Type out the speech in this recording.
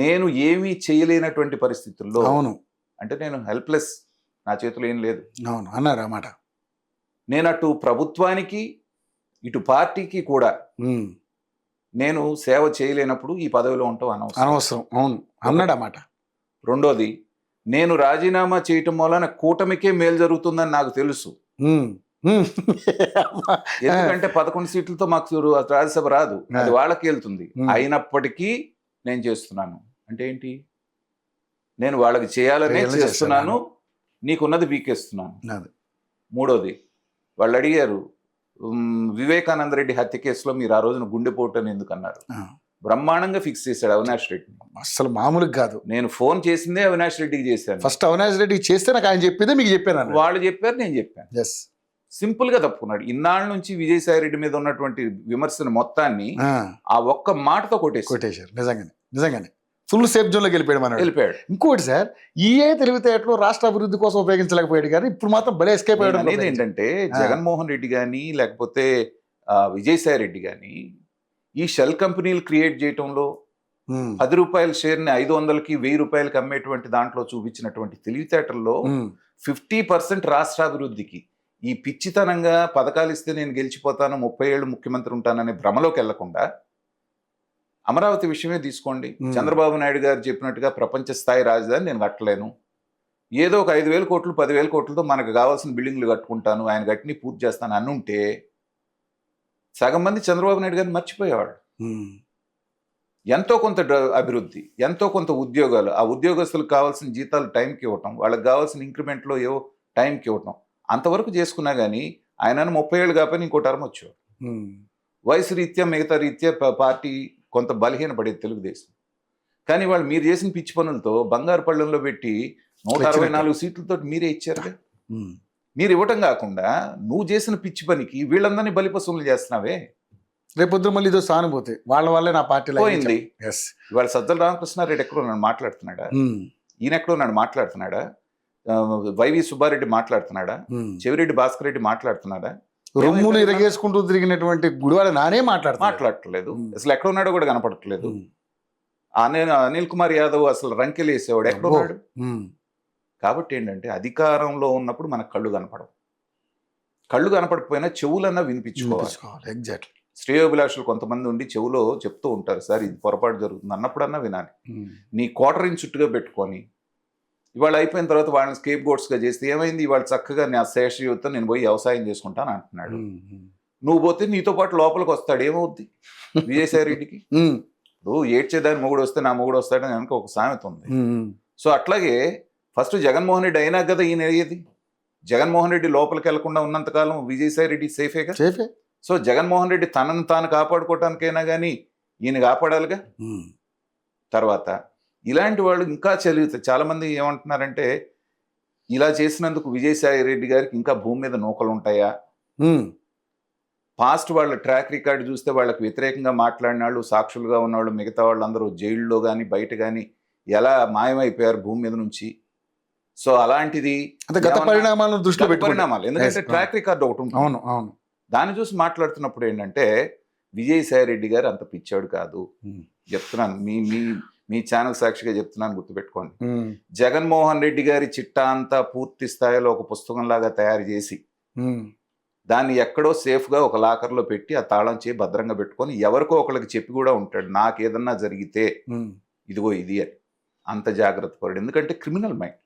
నేను ఏమీ చేయలేనటువంటి పరిస్థితుల్లో అవును అంటే నేను హెల్ప్లెస్, నా చేతిలో ఏం లేదు. అవును అన్నారు ఆ మాట. నేను అటు ప్రభుత్వానికి ఇటు పార్టీకి కూడా నేను సేవ చేయలేనప్పుడు ఈ పదవిలో ఉండటం అనవసరం. అవును అన్నాడు ఆ మాట. రెండోది, నేను రాజీనామా చేయటం వలన కూటమికే మేలు జరుగుతుందని నాకు తెలుసు. ఎందుకంటే 11 సీట్లతో మాకు రాజ్యసభ రాదు, అది వాళ్ళకి వెళ్తుంది. అయినప్పటికీ నేను చేస్తున్నాను అంటే ఏంటి? నేను వాళ్ళకి చేయాలనే చేస్తున్నాను, నీకున్నది వీకేస్తున్నాను. మూడోది, వాళ్ళు అడిగారు వివేకానంద రెడ్డి హత్య కేసులో మీరు ఆ రోజున గుండెపోటు ఎందుకు అన్నారు. బ్రహ్మాండంగా ఫిక్స్ చేశాడు అవినాష్ రెడ్డి. అసలు మామూలుగా కాదు. నేను ఫోన్ చేసిందే అవినాష్ రెడ్డికి చేశాను. ఫస్ట్ అవినాష్ రెడ్డికి చేస్తే నాకు ఆయన చెప్పిందే మీకు చెప్పాను. వాళ్ళు చెప్పారు, నేను చెప్పాను. సింపుల్ గా తప్పుకున్నాడు. ఇన్నాళ్ళ నుంచి విజయసాయి రెడ్డి మీద ఉన్నటువంటి విమర్శను మొత్తాన్ని ఆ ఒక్క మాటతో కొట్టేశారు. నిజంగానే ఫుల్ సేఫ్ జోన్ లోకి వెళ్ళిపోయాడు. ఇంకోటి సార్, తెలివితేటలు రాష్ట్ర అభివృద్ధి కోసం ఉపయోగించలేకపోయాడు కానీ ఇప్పుడు మాత్రం భలే ఎస్కేప్ అయ్యాడు. అనేది ఏంటంటే జగన్మోహన్ రెడ్డి కానీ లేకపోతే విజయసాయి రెడ్డి కానీ ఈ షెల్ కంపెనీలు క్రియేట్ చేయటంలో 10 రూపాయల షేర్ని 500కి 1000 రూపాయలకి అమ్మేటువంటి దాంట్లో చూపించినటువంటి తెలివితేటల్లో 50% రాష్ట్రాభివృద్ధికి ఈ పిచ్చితనంగా పథకాలు ఇస్తే నేను గెలిచిపోతాను 30 ఏళ్ళు ముఖ్యమంత్రి ఉంటాననే భ్రమలోకి వెళ్లకుండా అమరావతి విషయమే తీసుకోండి. చంద్రబాబు నాయుడు గారు చెప్పినట్టుగా ప్రపంచ స్థాయి రాజధాని నేను కట్టలేను, ఏదో ఒక 5,000 కోట్లు 10,000 కోట్లతో మనకు కావాల్సిన బిల్డింగ్లు కట్టుకుంటాను, ఆయన కట్టిని పూర్తి చేస్తాను అనుంటే సగం మంది చంద్రబాబు నాయుడు గారిని మర్చిపోయేవాడు. ఎంతో కొంత అభివృద్ధి, ఎంతో కొంత ఉద్యోగాలు, ఆ ఉద్యోగస్తులకు కావాల్సిన జీతాలు టైంకి ఇవ్వటం, వాళ్ళకి కావాల్సిన ఇంక్రిమెంట్లో ఏవో టైంకి ఇవ్వటం, అంతవరకు చేసుకున్నా కానీ ఆయన 30 ఏళ్ళు కాకపోయినా ఇంకో టర్మ్ వచ్చేవాడు. వయసు రీత్యా మిగతా రీత్యా పార్టీ కొంత బలహీనపడేది తెలుగుదేశం. కానీ వాళ్ళు మీరు చేసిన పిచ్చి పనులతో బంగారు పళ్ళెంలో పెట్టి 164 సీట్లతో మీరే ఇచ్చారుగా. మీరు ఇవ్వటం కాకుండా నువ్వు చేసిన పిచ్చి పనికి వీళ్ళందరినీ బలిపశువులు చేస్తున్నావే. రేపొద్దు మళ్ళీ ఇదో సానుభూతి వాళ్ళ వల్లే నా పార్టీలో పోయింది. ఇవాళ సజ్జల రామకృష్ణారెడ్డి ఎక్కడో నన్ను మాట్లాడుతున్నాడా, ఈయన ఎక్కడో నన్ను మాట్లాడుతున్నాడా, వైవి సుబ్బారెడ్డి మాట్లాడుతున్నాడా, చెవిరెడ్డి భాస్కర్ రెడ్డి మాట్లాడుతున్నాడా, రొమ్ములు ఇరగేసుకుంటూ తిరిగినటువంటి గుడివాడ నానే మాట్లాడట్లేదు. అసలు ఎక్కడ ఉన్నాడో కూడా కనపడట్లేదు. అనిల్ కుమార్ యాదవ్ అసలు రంకెలు వేసేవాడు ఎక్కడున్నాడు. కాబట్టి ఏంటంటే అధికారంలో ఉన్నప్పుడు మనకు కళ్ళు కనపడవు, కళ్ళు కనపడకపోయినా చెవులన్నా వినిపించుకోవాలి. ఎగ్జాక్ట్లీ. శ్రేయోభిలాషులు కొంతమంది ఉండి చెవులో చెప్తూ ఉంటారు, సార్ ఇది పొరపాటు జరుగుతుంది అన్నప్పుడన్నా వినాలి. నీ క్వార్టరింగ్ చుట్టుగా పెట్టుకొని ఇవాళ అయిపోయిన తర్వాత వాళ్ళని స్కేప్ గోట్స్గా చేస్తే ఏమైంది, ఇవాళ చక్కగా నా శేషయుతో నేను పోయి వ్యవసాయం చేసుకుంటాను అంటున్నాడు. నువ్వు పోతే నీతో పాటు లోపలికి వస్తాడు, ఏమవుద్ది విజయసాయి రెడ్డికి? నువ్వు ఏడ్చేదాని మొగుడు వస్తే నా మొగుడు వస్తాడని కనుక ఒక సామెత ఉంది. సో అట్లాగే ఫస్ట్ జగన్మోహన్ రెడ్డి అయినా కదా ఈయన అయ్యేది. జగన్మోహన్ రెడ్డి లోపలికి వెళ్లకుండా ఉన్నంతకాలం విజయసాయి రెడ్డి సేఫేగా. సో జగన్మోహన్ రెడ్డి తనను తాను కాపాడుకోవటానికైనా కానీ ఈయన కాపాడాలిగా. తర్వాత ఇలాంటి వాళ్ళు ఇంకా చాలా మంది ఏమంటున్నారంటే ఇలా చేసినందుకు విజయసాయి రెడ్డి గారికి ఇంకా భూమి మీద నూకలు ఉంటాయా? పాస్ట్ వాళ్ళ ట్రాక్ రికార్డు చూస్తే వాళ్ళకి వ్యతిరేకంగా మాట్లాడిన వాళ్ళు, సాక్షులుగా ఉన్నవాళ్ళు, మిగతా వాళ్ళందరూ జైల్లో కానీ బయట కానీ ఎలా మాయమైపోయారు భూమి మీద నుంచి. సో అలాంటిది గత పరిణామాలను దృష్టిలో పరిణామాలు, ఎందుకంటే ట్రాక్ రికార్డు ఒకటి ఉంటుంది. దాన్ని చూసి మాట్లాడుతున్నప్పుడు ఏంటంటే విజయసాయి రెడ్డి గారు అంత పిచ్చాడు కాదు. చెప్తున్నాను, మీ ఛానల్ సాక్షిగా చెప్తున్నాను, గుర్తుపెట్టుకోండి. జగన్మోహన్ రెడ్డి గారి చిట్టా అంతా పూర్తి స్థాయిలో ఒక పుస్తకం లాగా తయారు చేసి దాన్ని ఎక్కడో సేఫ్గా ఒక లాకర్లో పెట్టి ఆ తాళం చేయి భద్రంగా పెట్టుకొని ఎవరికో ఒకరికి చెప్పి కూడా ఉంటాడు, నాకేదన్నా జరిగితే ఇదిగో ఇది అని. అంత జాగ్రత్త పడు, ఎందుకంటే క్రిమినల్ మైండ్.